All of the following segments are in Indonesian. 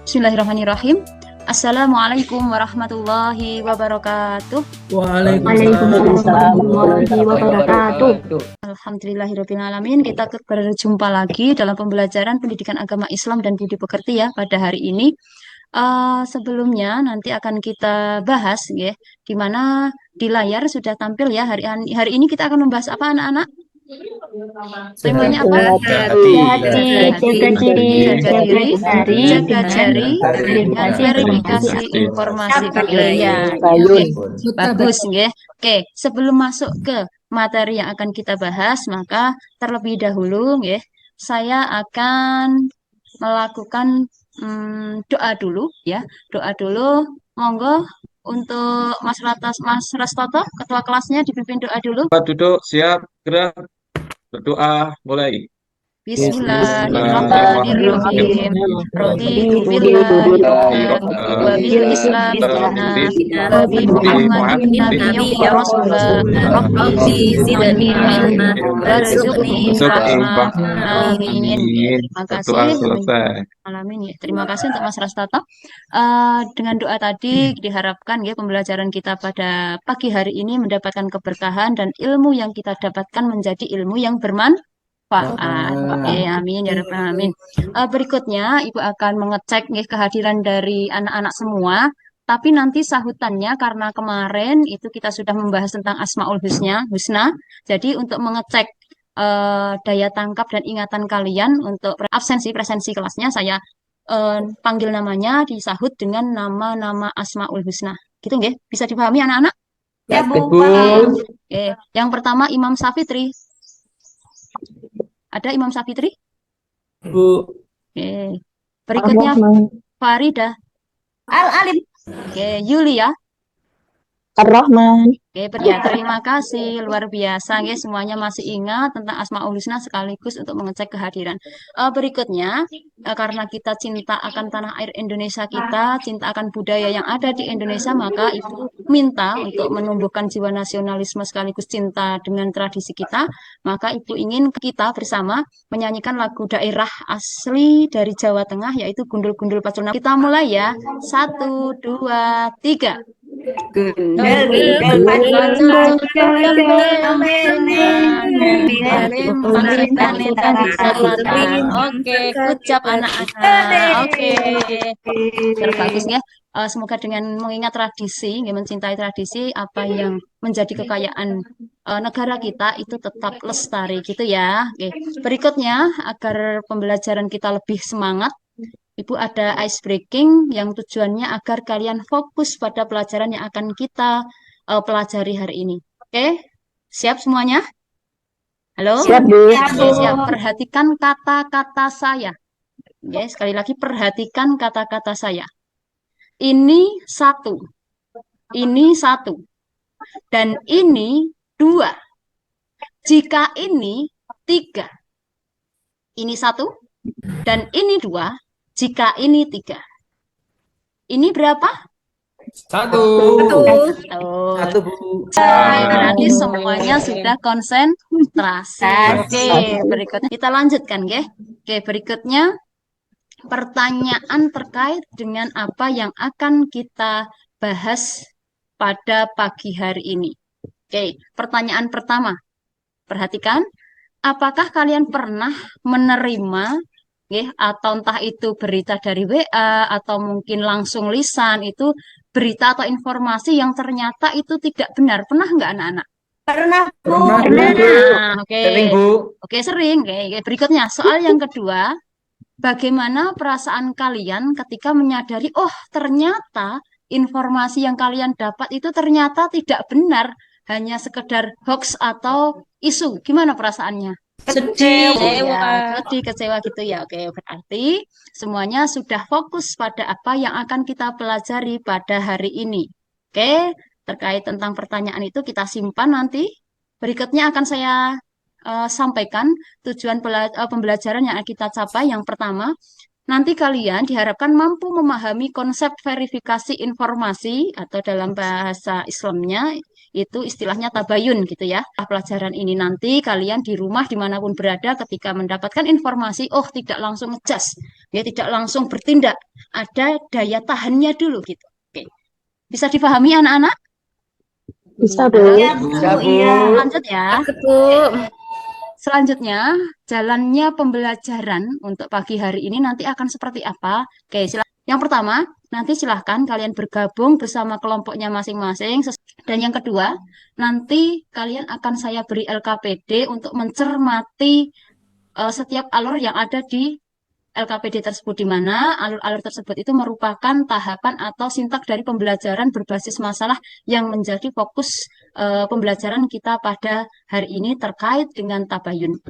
Bismillahirrahmanirrahim. Assalamualaikum warahmatullahi wabarakatuh. Waalaikumsalam warahmatullahi wabarakatuh. Alhamdulillahirabbil alamin. Kita berjumpa lagi dalam pembelajaran pendidikan agama Islam dan budi pekerti ya pada hari ini. Sebelumnya nanti akan kita bahas ya, di mana di layar sudah tampil ya hari ini kita akan membahas apa anak-anak? Temanya apa? Jaga diri, jaga jari dengan verifikasi informasi. Ya, bagus nggih. Oke, sebelum masuk ke materi yang akan kita bahas, maka terlebih dahulu nggih, saya akan melakukan doa dulu ya. Doa dulu, monggo untuk Mas Rastoto, ketua kelasnya dipimpin doa dulu. Duduk, siap, gerak, berdoa, mulai. Bismillahirrahmanirrahim. Raditu billahi wa bil Islam wa bi Muhammadin nabiyyan wa rasulah. Rabbi zidni ilma warzuqni fahma. Amin. Terima kasih. Alamin ya. Terima kasih untuk Mas Rastato. Dengan doa tadi diharapkan ya pembelajaran kita pada pagi hari ini mendapatkan keberkahan dan ilmu yang kita dapatkan menjadi ilmu yang bermanfaat. Amin ya rabbal alamin. Berikutnya Ibu akan mengecek nih kehadiran dari anak-anak semua. Tapi nanti sahutannya karena kemarin itu kita sudah membahas tentang Asmaul Husna. Jadi untuk mengecek daya tangkap dan ingatan kalian untuk presensi kelasnya saya panggil namanya disahut dengan nama-nama Asmaul Husna. Gitu nggih? Bisa dipahami anak-anak? Ya, Bu. Yang pertama Imam Safitri. Ada Imam Safitri? Bu. Oke. Berikutnya Farida. Al-Alim. Oke, Yulia. Ar-Rahman. Oke, terima kasih. Luar biasa, guys. Semuanya masih ingat tentang Asmaul Husna sekaligus untuk mengecek kehadiran. Berikutnya, karena kita cinta akan tanah air Indonesia kita, cinta akan budaya yang ada di Indonesia, maka Ibu minta untuk menumbuhkan jiwa nasionalisme sekaligus cinta dengan tradisi kita. Maka Ibu ingin kita bersama menyanyikan lagu daerah asli dari Jawa Tengah, yaitu Gundul-Gundul Pacul. Kita mulai ya. 1, 2, 3. Oke, ucap anak-anak. Oke, terbagus ya. Semoga dengan mengingat tradisi, mencintai tradisi, apa yang menjadi kekayaan negara kita itu tetap lestari gitu ya. Oke. Berikutnya, agar pembelajaran kita lebih semangat, Ibu ada ice breaking yang tujuannya agar kalian fokus pada pelajaran yang akan kita pelajari hari ini. Oke, siap semuanya? Halo? Siap, Bu. Siap. Perhatikan kata-kata saya. Oke, sekali lagi perhatikan kata-kata saya. Ini 1. Ini 1. Dan ini 2. Jika ini 3. Ini 1. Dan ini 2. Jika ini 3. Ini berapa? 1. Satu, Bu. Berarti semuanya sudah konsentrasi. Oke, berikutnya kita lanjutkan, ya. Oke, berikutnya pertanyaan terkait dengan apa yang akan kita bahas pada pagi hari ini. Oke, pertanyaan pertama. Perhatikan, apakah kalian pernah menerima atau entah itu berita dari WA atau mungkin langsung lisan itu berita atau informasi yang ternyata itu tidak benar. Pernah nggak anak-anak? Pernah, Bu. Oke. Sering, Bu. Oke, sering. Oke. Berikutnya, soal yang kedua, bagaimana perasaan kalian ketika menyadari, oh ternyata informasi yang kalian dapat itu ternyata tidak benar, hanya sekedar hoax atau isu. Gimana perasaannya? Sedih, kecewa gitu ya. Oke, berarti semuanya sudah fokus pada apa yang akan kita pelajari pada hari ini. Oke, terkait tentang pertanyaan itu kita simpan nanti. Berikutnya akan saya sampaikan tujuan pembelajaran yang akan kita capai. Yang pertama, nanti kalian diharapkan mampu memahami konsep verifikasi informasi atau dalam bahasa Islamnya itu istilahnya tabayun gitu ya. Pelajaran ini nanti kalian di rumah dimanapun berada ketika mendapatkan informasi, oh tidak langsung ngejas, ya tidak langsung bertindak, ada daya tahannya dulu gitu. Oke. Bisa dipahami anak-anak? Bisa, Bu. Iya, Bu. Iya. Lanjut ya. Bu. Selanjutnya, jalannya pembelajaran untuk pagi hari ini nanti akan seperti apa? Oke, yang pertama, nanti silahkan kalian bergabung bersama kelompoknya masing-masing. Dan yang kedua, nanti kalian akan saya beri LKPD untuk mencermati setiap alur yang ada di LKPD tersebut, di mana alur-alur tersebut itu merupakan tahapan atau sintak dari pembelajaran berbasis masalah yang menjadi fokus pembelajaran kita pada hari ini terkait dengan tabayun.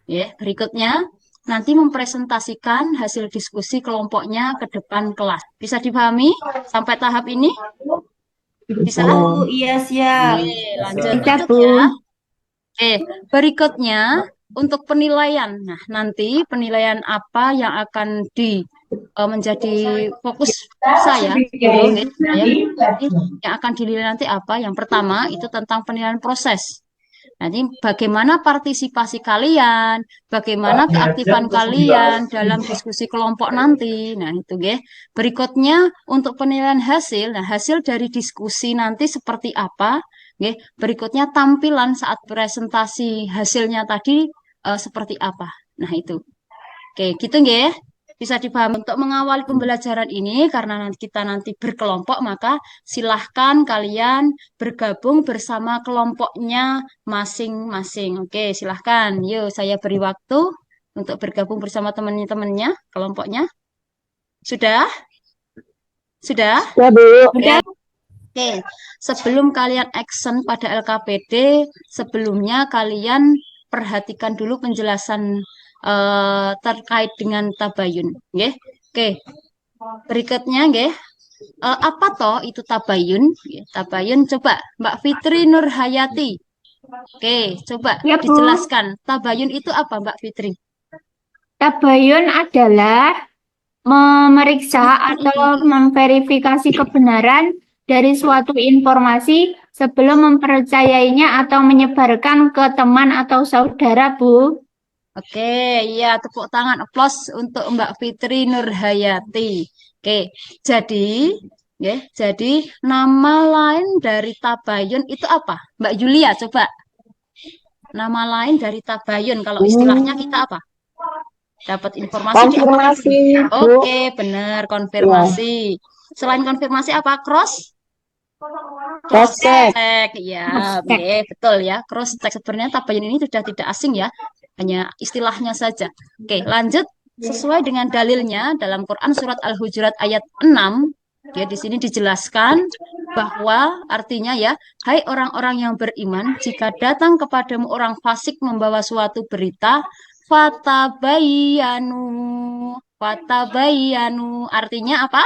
Ya, berikutnya nanti mempresentasikan hasil diskusi kelompoknya ke depan kelas. Bisa dipahami sampai tahap ini? Bisa? Bu, iya siap. Oke, lanjut Bu. ya. Oke, berikutnya untuk penilaian. Nah, nanti penilaian apa yang akan menjadi fokus saya, yang akan dinilai nanti apa? Yang pertama itu tentang penilaian proses. Nanti bagaimana partisipasi kalian, bagaimana keaktifan kalian dalam diskusi kelompok nanti. Nah, itu ya. Berikutnya untuk penilaian hasil. Nah, hasil dari diskusi nanti seperti apa? Nggih. Berikutnya tampilan saat presentasi hasilnya tadi seperti apa. Nah, itu. Oke, gitu nggih. Bisa dipahami untuk mengawali pembelajaran ini karena kita nanti berkelompok, maka silahkan kalian bergabung bersama kelompoknya masing-masing. Oke, silahkan. Yuk, saya beri waktu untuk bergabung bersama teman-temannya, kelompoknya. Sudah? Sudah? Ya, Bu. Oke, sebelum kalian action pada LKPD, sebelumnya kalian perhatikan dulu penjelasan terkait dengan tabayun, nggih. Oke. Berikutnya nggih. Apa toh itu tabayun? Tabayun coba Mbak Fitri Nurhayati. Oke, coba Ya, Bu. dijelaskan. Tabayun itu apa, Mbak Fitri? Tabayun adalah memeriksa atau memverifikasi kebenaran dari suatu informasi sebelum mempercayainya atau menyebarkan ke teman atau saudara, Bu. Oke, iya tepuk tangan aplaus untuk Mbak Fitri Nurhayati. Oke, jadi nama lain dari tabayun itu apa? Mbak Julia, coba. Nama lain dari tabayun kalau istilahnya kita apa? Dapat informasi Konfirmasi, Bu. Oke, benar, konfirmasi. Selain konfirmasi apa? Cross check. Ya, oke, betul ya. Cross check sebenarnya tabayun ini sudah tidak asing ya. Hanya istilahnya saja. Oke, lanjut sesuai dengan dalilnya dalam Quran surat Al-Hujurat ayat 6, ya di sini dijelaskan bahwa artinya ya, hai orang-orang yang beriman, jika datang kepadamu orang fasik membawa suatu berita, fatabayanu artinya apa?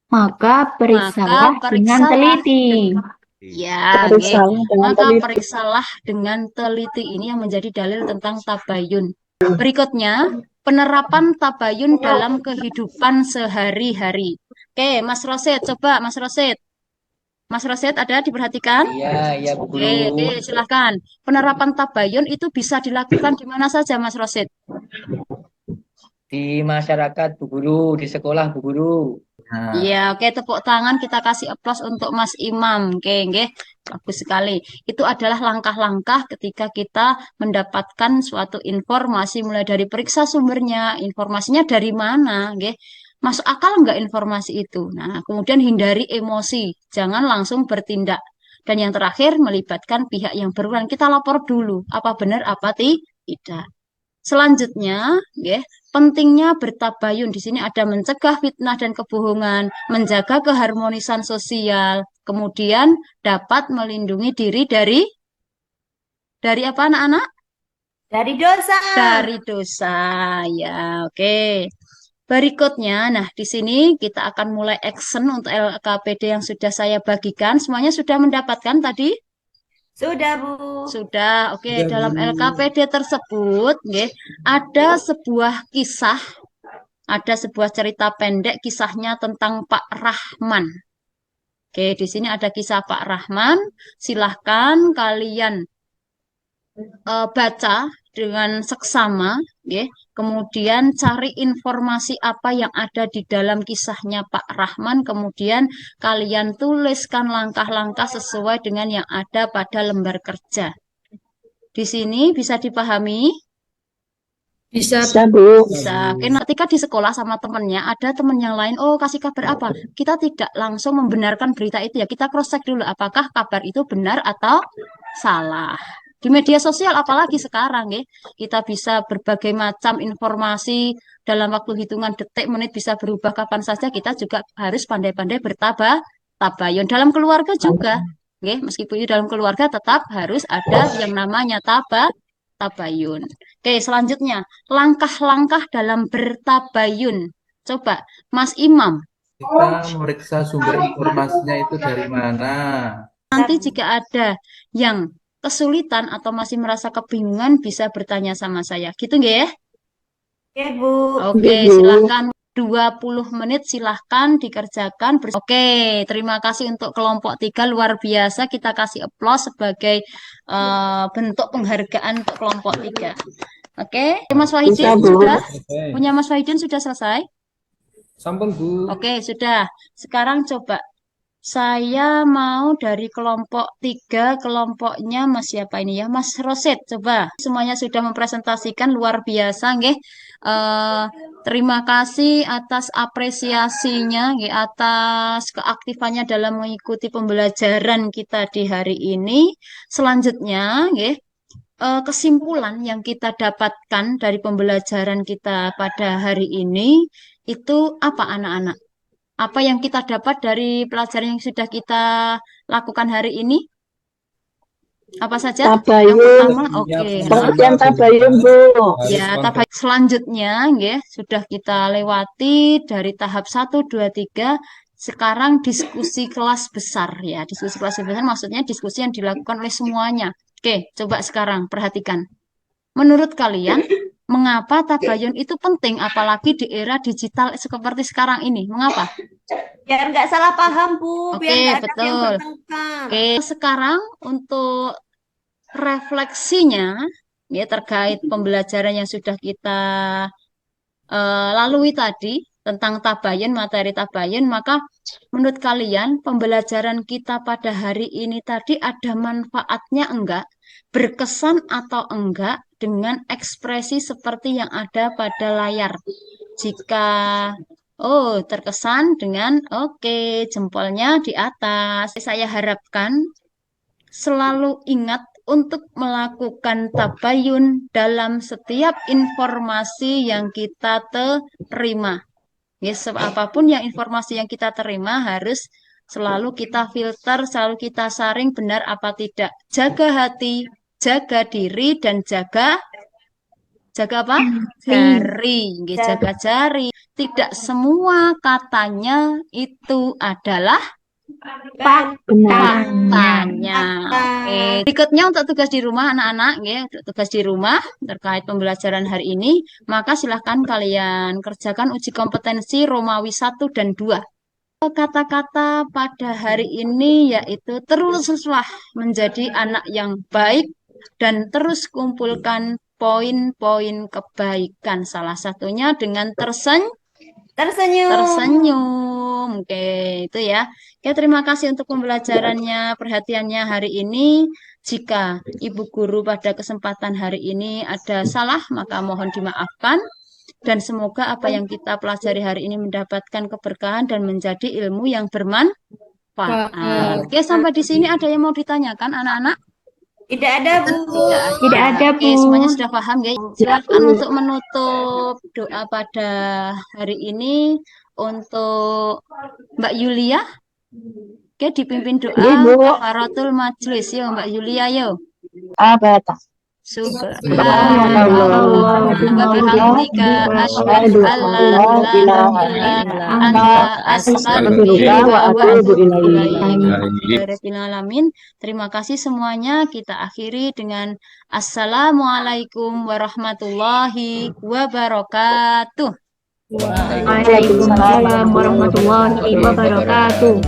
Maka periksalah dengan teliti. Ya, maka periksalah dengan teliti. Ini yang menjadi dalil tentang tabayun. Berikutnya, penerapan tabayun dalam kehidupan sehari-hari. Oke, Mas Roset, coba Mas Roset. Mas Roset ada diperhatikan? Iya, Bu Guru. Oke, silahkan. Penerapan tabayun itu bisa dilakukan di mana saja, Mas Roset? Di masyarakat, Bu Guru, di sekolah, Bu Guru. Iya, oke, tepuk tangan kita kasih aplaus untuk Mas Imam. Oke, nggih. Bagus sekali. Itu adalah langkah-langkah ketika kita mendapatkan suatu informasi mulai dari periksa sumbernya, informasinya dari mana, nggih. Masuk akal nggak informasi itu? Nah, kemudian hindari emosi, jangan langsung bertindak. Dan yang terakhir melibatkan pihak yang berwenang. Kita lapor dulu, apa benar, apa tidak. Selanjutnya, nggih, pentingnya bertabayun. Di sini ada mencegah fitnah dan kebohongan, menjaga keharmonisan sosial, kemudian dapat melindungi diri dari apa anak-anak? Dari dosa. Dari dosa. Ya, oke. Berikutnya, nah di sini kita akan mulai action untuk LKPD yang sudah saya bagikan. Semuanya sudah mendapatkan tadi? Sudah, Bu. Sudah, oke. Dalam LKPD tersebut, ada sebuah kisah, ada sebuah cerita pendek kisahnya tentang Pak Rahman. Oke, di sini ada kisah Pak Rahman. Silahkan kalian baca dengan seksama, ya. Kemudian cari informasi apa yang ada di dalam kisahnya Pak Rahman. Kemudian kalian tuliskan langkah-langkah sesuai dengan yang ada pada lembar kerja. Di sini bisa dipahami? Bisa, Bu. Bisa. Oke, nanti kan di sekolah sama temennya, ada temen yang lain, oh kasih kabar apa? Kita tidak langsung membenarkan berita itu ya. Kita cross check dulu apakah kabar itu benar atau salah. Di media sosial apalagi sekarang ya, kita bisa berbagai macam informasi dalam waktu hitungan detik, menit bisa berubah kapan saja. Kita juga harus pandai-pandai tabayun. Dalam keluarga juga, ya, meskipun di dalam keluarga tetap harus ada yang namanya tabayun. Oke, selanjutnya langkah-langkah dalam bertabayun. Coba, Mas Imam. Kita memeriksa sumber informasinya itu dari mana. Nanti jika ada yang kesulitan atau masih merasa kebingungan bisa bertanya sama saya. Gitu nggak ya? Oke, Bu. Oke, Bu. silakan 20 menit silahkan dikerjakan. Oke, terima kasih untuk kelompok 3 luar biasa. Kita kasih aplaus sebagai bentuk penghargaan untuk kelompok 3. Oke, Mas Wahidin Bisa, Bu. sudah? Punya Mas Wahidin sudah selesai? Sampun, Bu. Oke, sudah. Sekarang coba saya mau dari kelompok 3, kelompoknya Mas siapa ini ya? Mas Roset, coba. Semuanya sudah mempresentasikan luar biasa, nggih. Terima kasih atas apresiasinya, nggih, atas keaktifannya dalam mengikuti pembelajaran kita di hari ini. Selanjutnya, nggih, kesimpulan yang kita dapatkan dari pembelajaran kita pada hari ini itu apa anak-anak? Apa yang kita dapat dari pelajaran yang sudah kita lakukan hari ini? Apa saja? Yang Tabayun. pertama, oke. Pengertian tabayun, Bu. Ya, tabayun selanjutnya ya, sudah kita lewati dari tahap 1, 2, 3. Sekarang diskusi kelas besar ya. Diskusi kelas besar maksudnya diskusi yang dilakukan oleh semuanya. Oke, coba sekarang perhatikan. Menurut kalian, mengapa tabayun itu penting apalagi di era digital seperti sekarang ini? Mengapa? Biar nggak salah paham, Bu. Oke, Biar nggak ada yang betul. bertengkar. Oke, sekarang untuk refleksinya ya terkait pembelajaran yang sudah kita lalui tadi tentang tabayun, materi tabayun, maka menurut kalian pembelajaran kita pada hari ini tadi ada manfaatnya enggak? Berkesan atau enggak dengan ekspresi seperti yang ada pada layar? Jika terkesan dengan oke, jempolnya di atas. Saya harapkan selalu ingat untuk melakukan tabayun dalam setiap informasi yang kita terima. Yes, apapun yang informasi yang kita terima harus selalu kita filter, selalu kita saring benar apa tidak. Jaga hati, jaga diri, dan jaga apa? Jari. Nggih, jaga jari. Tidak semua katanya itu adalah faktanya. Oke. Berikutnya untuk tugas di rumah anak-anak, ya, untuk tugas di rumah terkait pembelajaran hari ini, maka silahkan kalian kerjakan uji kompetensi Romawi 1 dan 2. Kata-kata pada hari ini yaitu teruslah menjadi anak yang baik dan terus kumpulkan poin-poin kebaikan. Salah satunya dengan tersenyum. Oke, itu ya. Oke, terima kasih untuk pembelajarannya, perhatiannya hari ini. Jika Ibu Guru pada kesempatan hari ini ada salah, maka mohon dimaafkan. Dan semoga apa yang kita pelajari hari ini mendapatkan keberkahan dan menjadi ilmu yang bermanfaat. Oke, sampai di sini ada yang mau ditanyakan, anak-anak? Tidak ada, Bu. Tidak ada, Bu. Oke, semuanya sudah paham, guys. Silakan untuk menutup doa pada hari ini untuk Mbak Yulia. Oke, dipimpin doa kafaratul majelis. Yo, Mbak Yulia, yo. Abata. Subhanallah wa bihamdika asyhadu an la ilaha illa anta astaghfiruka wa atubu ilaik. Terima kasih semuanya. Kita akhiri dengan Assalamualaikum warahmatullahi wabarakatuh. Waalaikumsalam warahmatullahi wabarakatuh.